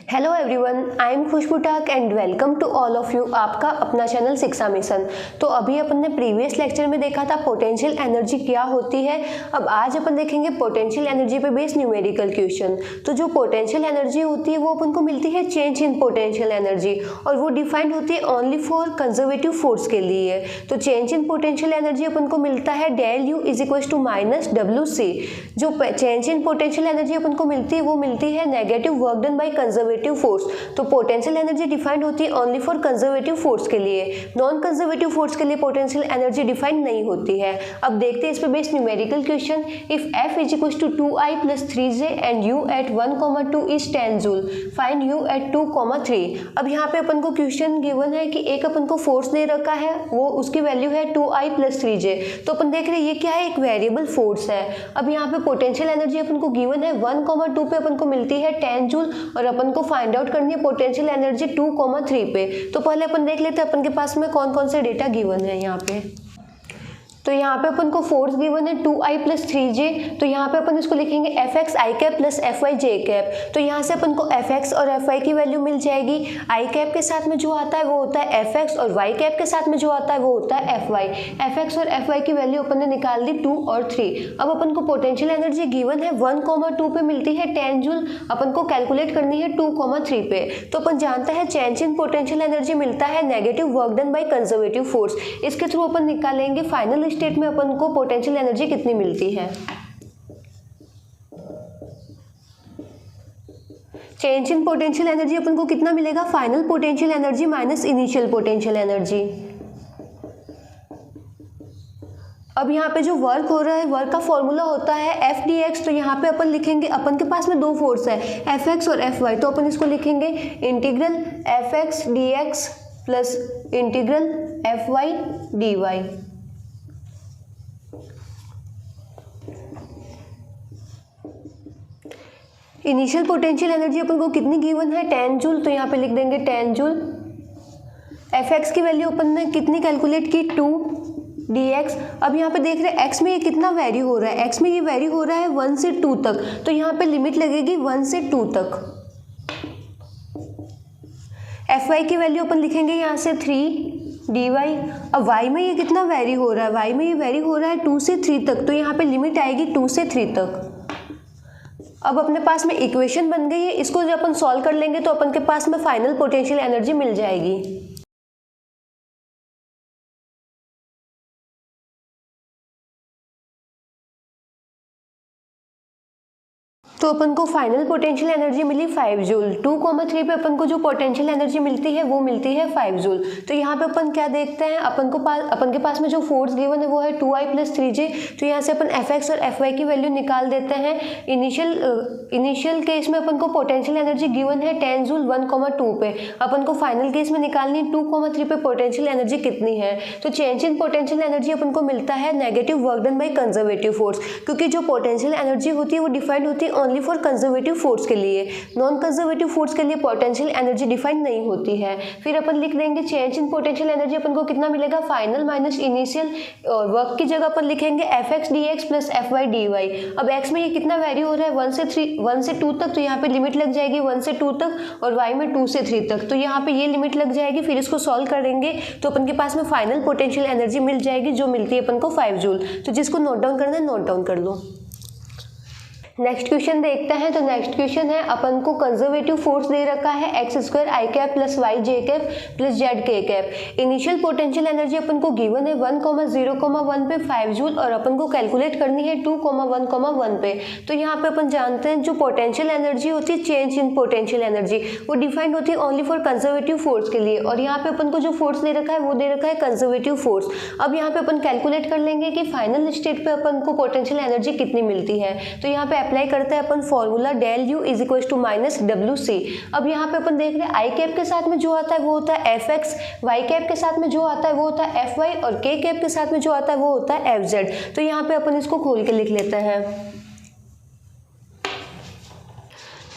Hello everyone, I am Khushboo Tak and welcome to all of you. आपका अपना channel शिक्षा mission. तो अभी अपन ने प्रीवियस लेक्चर में देखा था पोटेंशियल एनर्जी क्या होती है। अब आज अपन देखेंगे पोटेंशियल एनर्जी पे बेस्ड न्यूमेरिकल क्वेश्चन। तो जो पोटेंशियल एनर्जी होती है वो अपन को मिलती है चेंज इन पोटेंशियल एनर्जी, और वो डिफाइंड होती है ओनली फॉर कंजर्वेटिव फोर्स के लिए। तो चेंज इन पोटेंशियल एनर्जी अपन को मिलता है del U is equal to minus W C. जो चेंज इन पोटेंशियल एनर्जी अपन को मिलती है वो मिलती है negative work done by conservative force. तो पोटेंशियल एनर्जी डिफाइंड होती है ओनली फॉर कंजर्वेटिव फोर्स के लिए, नॉन कंजर्वेटिव फोर्स के लिए पोटेंशियल एनर्जी डिफाइंड नहीं होती है। अब देखते हैं इस पे based numerical question. If F is equal to 2I + 3J and U at 1,2 is 10 joule, find U at 2,3। अब यहाँ पे अपन को क्वेश्चन गिवन है कि एक अपन को फोर्स दे रखा है, वो उसकी वैल्यू है 2I + 3J। तो अपन देख रहे हैं ये क्या है, एक वेरिएबल फोर्स है। अब यहाँ पे पोटेंशियल एनर्जी अपन को गिवन है 1,2 पे अपन को मिलती है 10 जूल, और अपन को फाइंड आउट करनी है पोटेंशियल एनर्जी 2,3 पे। तो पहले अपन देख लेते हैं अपन के पास में कौन कौन से डेटा गिवन है यहाँ पे। तो यहाँ पे अपन को फोर्स गिवन है 2I + 3J। तो यहाँ पे अपन इसको लिखेंगे Fx i cap + Fy j cap. तो यहाँ से अपन को Fx और Fy की वैल्यू मिल जाएगी। i कैप के साथ में जो आता है वो होता है Fx, और y कैप के साथ में जो आता है वो होता है Fy। Fx और Fy की वैल्यू अपन ने निकाल दी 2 और 3। अब अपन को पोटेंशियल एनर्जी गिवन है 1,2 पे मिलती है 10 जूल, अपन को कैलकुलेट करनी है 2,3 पे। तो अपन जानते हैं चेंज इन पोटेंशियल एनर्जी मिलता है negative work done by conservative force. इसके थ्रू अपन निकालेंगे फाइनल स्टेट में अपन को पोटेंशियल एनर्जी कितनी मिलती है। चेंज इन पोटेंशियल एनर्जी अपन को कितना मिलेगा, final potential energy minus initial potential energy. अब यहाँ पे जो वर्क हो रहा है, वर्क का फॉर्मूला होता है F dx। तो यहाँ पे अपन लिखेंगे, अपन के पास में दो फोर्स है Fx और Fy। तो अपन इसको लिखेंगे integral Fx dx plus integral Fy dy। Initial potential energy अपन को कितनी गिवन है, 10 जूल। तो यहाँ पे लिख देंगे 10 जूल। Fx की वैल्यू अपन ने कितनी कैलकुलेट की, 2 dx। अब यहाँ पे देख रहे हैं x में ये कितना वेरी हो रहा है, x में ये वेरी हो रहा है 1 से 2 तक। तो यहाँ पे लिमिट लगेगी 1 से 2 तक। Fy की वैल्यू अपन लिखेंगे यहाँ से 3 dy। अब y में ये कितना वेरी हो रहा है, y में ये वेरी हो रहा है 2 से 3 तक। तो यहाँ पे लिमिट आएगी 2 से 3 तक। अब अपने पास में इक्वेशन बन गई है, इसको जब अपन सॉल्व कर लेंगे तो अपन के पास में फाइनल पोटेंशियल एनर्जी मिल जाएगी। तो अपन को फाइनल पोटेंशियल एनर्जी मिली 5 जूल। 2,3 पे अपन को जो पोटेंशियल एनर्जी मिलती है वो मिलती है 5 जूल। तो यहाँ पे अपन क्या देखते हैं, अपन के पास में जो फोर्स गिवन है वो है 2I + 3J। तो यहाँ से अपन Fx और Fy की वैल्यू निकाल देते हैं। इनिशियल केस में अपन को पोटेंशियल एनर्जी गिवन है 10 जूल 1,2 पे। अपन को फाइनल केस में निकालनी 2,3 पे पोटेंशियल एनर्जी कितनी है। तो चेंज इन पोटेंशियल एनर्जी अपन को मिलता है negative work done by conservative force, क्योंकि जो पोटेंशियल एनर्जी होती है वो डिफाइंड होती है ओनली फॉर कंजर्वेटिव फोर्स के लिए, नॉन कंजर्वेटिव फोर्स के लिए पोटेंशियल एनर्जी डिफाइंड नहीं होती है। फिर अपन लिख देंगे चेंज इन पोटेंशियल एनर्जी अपन को कितना मिलेगा, फाइनल माइनस इनिशियल, और वर्क की जगह अपन लिखेंगे Fx dx plus Fy dy। अब x में ये कितना वेरी हो रहा है 1 से 2 तक। तो यहाँ पे लिमिट लग जाएगी 1 से 2 तक, और y में 2 से 3 तक। तो यहाँ पे ये लिमिट लग जाएगी। फिर इसको सॉल्व करेंगे तो अपन के पास में फाइनल पोटेंशियल एनर्जी मिल जाएगी, जो मिलती है अपन को 5 जूल। तो जिसको नोट डाउन करना है नोट डाउन कर लो। नेक्स्ट क्वेश्चन देखते हैं। तो नेक्स्ट क्वेश्चन है, अपन को कंजर्वेटिव फोर्स दे रखा है x² i cap + y j कैप + z k कैप। इनिशियल पोटेंशियल एनर्जी अपन को गिवन है 1,0,1 पे 5 जूल, और अपन को कैलकुलेट करनी है 2,1,1 पे। तो यहाँ पे अपन जानते हैं जो पोटेंशियल एनर्जी होती है चेंज इन पोटेंशियल एनर्जी, वो डिफाइंड होती है ओनली फॉर कंजर्वेटिव फोर्स के लिए। और यहाँ पे अपन को जो फोर्स दे रखा है वो दे रखा है कंजर्वेटिव फोर्स। अब यहाँ पे अपन कैलकुलेट कर लेंगे कि फाइनल स्टेट पे अपन को पोटेंशियल एनर्जी कितनी मिलती है। तो यहाँ पे अप्लाई करते हैं अपन formula del U is equal to minus W C. अब यहाँ पे अपन देख रहे हैं आई कैप के साथ में जो आता है वो होता है Fx, वाई कैप के साथ में जो आता है वो होता है Fy, और के कैप के साथ में जो आता है वो होता है Fz। तो यहाँ पे अपन इसको खोल के लिख लेते हैं।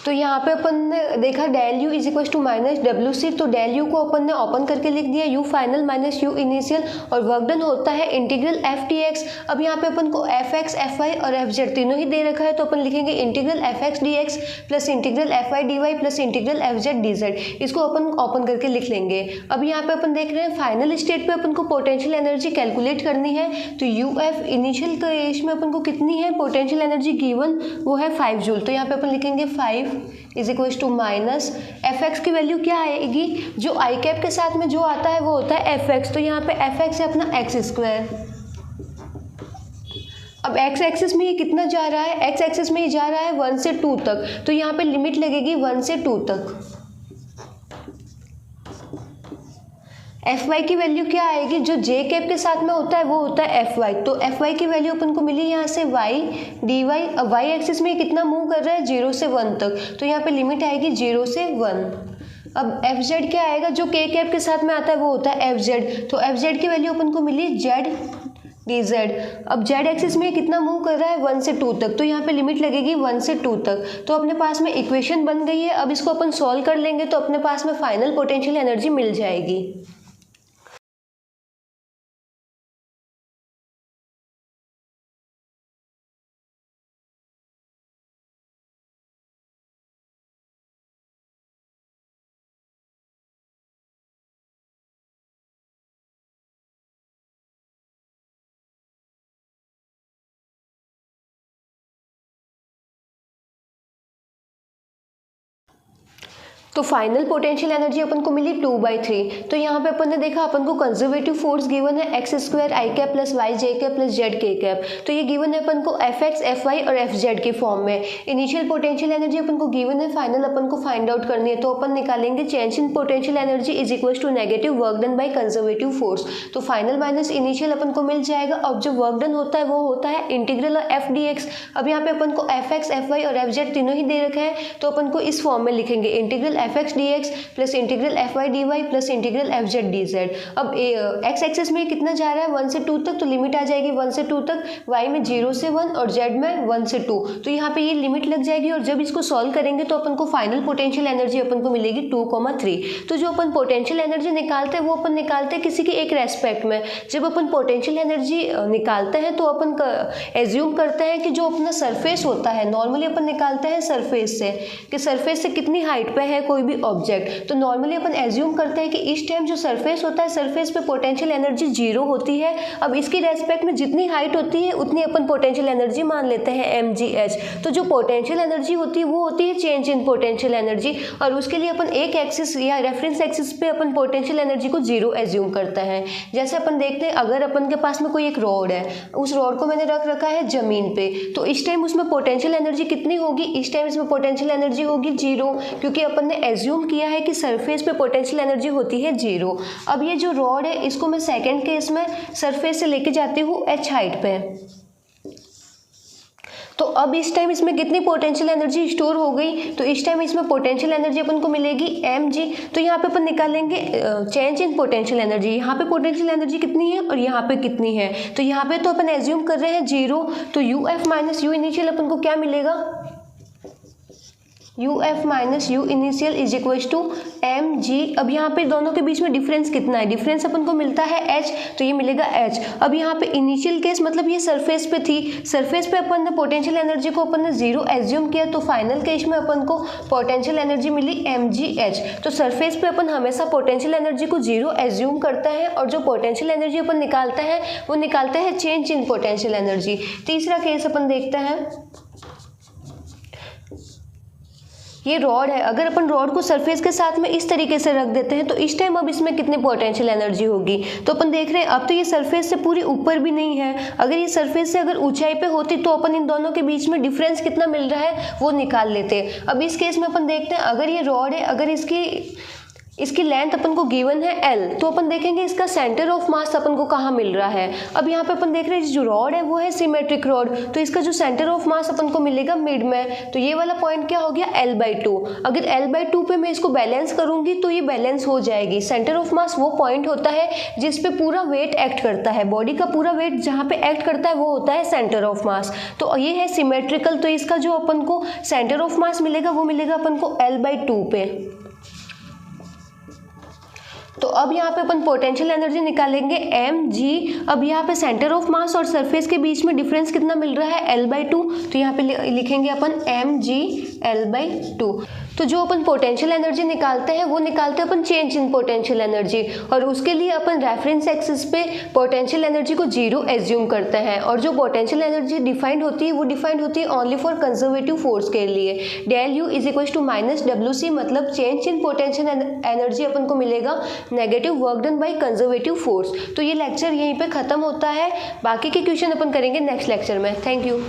तो यहाँ पे अपन ने देखा del U is equal to minus W C, तो डेल यू को अपन ने ओपन करके लिख दिया you final minus U initial, और वर्क डन होता है इंटीग्रल एफ टी एक्स। अब यहाँ पे अपन को एफ एक्स, एफ वाई और एफ जेड तीनों ही दे रखा है, तो अपन लिखेंगे integral F x d x plus integral F y d y plus integral F z d z, इसको अपन ओपन करके लिख लेंगे। अब यहाँ पे अपन देख रहे हैं फाइनल स्टेट पे अपन को पोटेंशियल एनर्जी कैलकुलेट करनी है, तो यू एफ इनिशियल केस में अपन को कितनी है पोटेंशियल एनर्जी गिवन, वो है 5 जूल। तो यहाँ पे अपन लिखेंगे 5 is equal to minus F x की वैल्यू क्या आएगी, जो आई कैप के साथ में जो आता है वो होता है एफ एक्स, तो यहाँ पे एफ एक्स है अपना एक्स स्क्वायर। अब एक्स एक्सिस में ये कितना जा रहा है, एक्स एक्सिस में ये जा रहा है 1 से 2 तक, तो यहाँ पे लिमिट लगेगी 1 से 2 तक। एफ वाई की वैल्यू क्या आएगी, जो जे कैप के साथ में होता है वो होता है एफ वाई, तो एफ वाई की वैल्यू अपन को मिली यहाँ से वाई डी वाई। अब वाई एक्सिस में कितना मूव कर रहा है 0 से 1 तक, तो यहाँ पे लिमिट आएगी 0 से 1। अब एफ जेड क्या आएगा, जो के कैप के साथ में आता है वो होता है एफ जेड, तो एफ जेड की वैल्यू अपन को मिली जेड डी जेड। अब जेड एक्सिस में कितना मूव कर रहा है 1 से 2 तक, तो यहाँ पे लिमिट लगेगी 1 से 2 तक। तो अपने पास में इक्वेशन बन गई है, अब इसको अपन सॉल्व कर लेंगे तो अपने पास में फाइनल पोटेंशियल एनर्जी मिल जाएगी। तो फाइनल पोटेंशियल एनर्जी अपन को मिली 2/3। तो यहाँ पे अपन ने देखा अपन को कंजर्वेटिव फोर्स गिवन है एक्स स्क्वायर आई कैप प्लस वाई जे कैप प्लस जेड के कैप, तो ये गिवन है अपन को एफ एक्स एफ वाई और एफ जेड के फॉर्म में। इनिशियल पोटेंशियल एनर्जी अपन को गिवन है, फाइनल अपन को फाइंड आउट करनी है, तो अपन निकालेंगे change in potential energy is equal to negative work done by conservative force. तो फाइनल माइनस इनिशियल अपन को मिल जाएगा, और जो वर्क डन होता है वो होता है इंटीग्रल एफ डी एक्स। अब यहाँ पे अपन को एफ एक्स एफ वाई और एफ जेड तीनों ही दे रखे हैं, तो अपन को इस फॉर्म में लिखेंगे integral F x d x plus integral F y d y plus integral F z d z. अब एक्स एक्सिस में कितना जा रहा है 1 से 2 तक, तो लिमिट आ जाएगी 1 से 2 तक, वाई में 0 से 1 और जेड में 1 से 2, तो यहाँ पे ये लिमिट लग जाएगी। और जब इसको सॉल्व करेंगे तो अपन को फाइनल पोटेंशियल एनर्जी अपन को मिलेगी 2,3। तो जो अपन पोटेंशियल एनर्जी निकालते हैं वो अपन निकालते हैं किसी के एक रेस्पेक्ट में। जब अपन पोटेंशियल एनर्जी निकालते हैं तो अपन एज्यूम करते हैं कि जो अपना सरफेस होता है, नॉर्मली अपन निकालते हैं सरफेस से, कि सरफेस से कितनी हाइट पे है कोई भी ऑब्जेक्ट, तो नॉर्मली अपन एज्यूम करते हैं कि इस टाइम जो सरफेस होता है सरफेस पे पोटेंशियल एनर्जी 0 होती है। अब इसकी रेस्पेक्ट में जितनी हाइट होती है उतनी अपन पोटेंशियल एनर्जी मान लेते हैं mgh। तो जो पोटेंशियल एनर्जी होती है वो होती है चेंज इन पोटेंशियल एनर्जी, और उसके लिए अपन एक एक्सिस या रेफरेंस एक्सिस पे अपन पोटेंशियल एनर्जी को 0 एज्यूम करते हैं। जैसे अपन देखते हैं अगर अपन के पास में कोई एक रॉड है, उस रॉड को मैंने रख रखा है जमीन पे, तो इस टाइम उसमें पोटेंशियल एनर्जी कितनी होगी, इस टाइम इसमें पोटेंशियल एनर्जी होगी 0, क्योंकि अपन ने एज्यूम किया है कि सरफेस पे पोटेंशियल एनर्जी होती है 0। अब ये जो रॉड है इसको मैं सेकंड केस में सरफेस से लेके जाती हूँ h हाइट पे, तो अब इस टाइम इसमें कितनी पोटेंशियल एनर्जी स्टोर हो गई, तो इस टाइम इसमें पोटेंशियल एनर्जी अपन को मिलेगी mg। तो यहाँ पे अपन निकालेंगे चेंज इन पोटेंशियल एनर्जी, यहाँ पे पोटेंशियल एनर्जी कितनी है और यहाँ पे कितनी है, तो यहाँ पे तो अपन एज्यूम कर रहे हैं 0, तो U F minus U initial अपन को क्या मिलेगा, U F minus U initial is equal to M G. अब यहाँ पे दोनों के बीच में डिफरेंस कितना है, डिफरेंस अपन को मिलता है h, तो ये मिलेगा h। अब यहाँ पे इनिशियल केस मतलब ये सरफेस पे थी, सरफेस पे अपन ने पोटेंशियल एनर्जी को अपन ने 0 एज्यूम किया, तो फाइनल केस में अपन को पोटेंशियल एनर्जी मिली mgh। तो सरफेस पे अपन हमेशा पोटेंशियल एनर्जी को 0 एज्यूम करते हैं, और जो पोटेंशियल एनर्जी अपन निकालते हैं वो निकालते हैं चेंज इन पोटेंशियल एनर्जी। तीसरा केस अपन देखते हैं, ये रॉड है, अगर अपन रॉड को सरफेस के साथ में इस तरीके से रख देते हैं तो इस टाइम अब इसमें कितनी पोटेंशियल एनर्जी होगी, तो अपन देख रहे हैं अब तो ये सरफेस से पूरी ऊपर भी नहीं है, अगर ये सरफेस से अगर ऊंचाई पे होती तो अपन इन दोनों के बीच में डिफरेंस कितना मिल रहा है वो निकाल लेते। अब इस केस में अपन देखते हैं अगर ये रॉड है, अगर इसकी इसकी लेंथ अपन को गिवन है L, तो अपन देखेंगे इसका सेंटर ऑफ मास अपन को कहाँ मिल रहा है। अब यहाँ पे अपन देख रहे हैं जो रॉड है वो है सिमेट्रिक रॉड, तो इसका जो सेंटर ऑफ मास अपन को मिलेगा मिड में, तो ये वाला पॉइंट क्या हो गया L/2। अगर L/2 पे मैं इसको बैलेंस करूंगी तो ये बैलेंस हो जाएगी। सेंटर ऑफ मास वो पॉइंट होता है जिस पे पूरा वेट एक्ट करता है, बॉडी का पूरा वेट जहाँ पे एक्ट करता है वो होता है सेंटर ऑफ मास। तो ये है सिमेट्रिकल, तो इसका जो अपन को सेंटर ऑफ मास मिलेगा वो मिलेगा अपन को L/2 पे। तो अब यहाँ पे अपन पोटेंशियल एनर्जी निकालेंगे mg। अब यहाँ पे सेंटर ऑफ मास और सरफेस के बीच में डिफरेंस कितना मिल रहा है L/2, तो यहाँ पे लिखेंगे अपन mg L/2। तो जो अपन पोटेंशियल एनर्जी निकालते हैं वो निकालते हैं अपन चेंज इन पोटेंशियल एनर्जी, और उसके लिए अपन रेफरेंस एक्सिस पे पोटेंशियल एनर्जी को 0 एज्यूम करते हैं। और जो पोटेंशियल एनर्जी डिफाइंड होती है वो डिफाइंड होती है ओनली फॉर कंजर्वेटिव फोर्स के लिए। del U is equal to minus WC, मतलब चेंज इन पोटेंशियल एनर्जी अपन को मिलेगा negative work done by conservative force. तो ये लेक्चर यहीं पे खत्म होता है, बाकी के क्वेश्चन अपन करेंगे नेक्स्ट लेक्चर में। Thank you.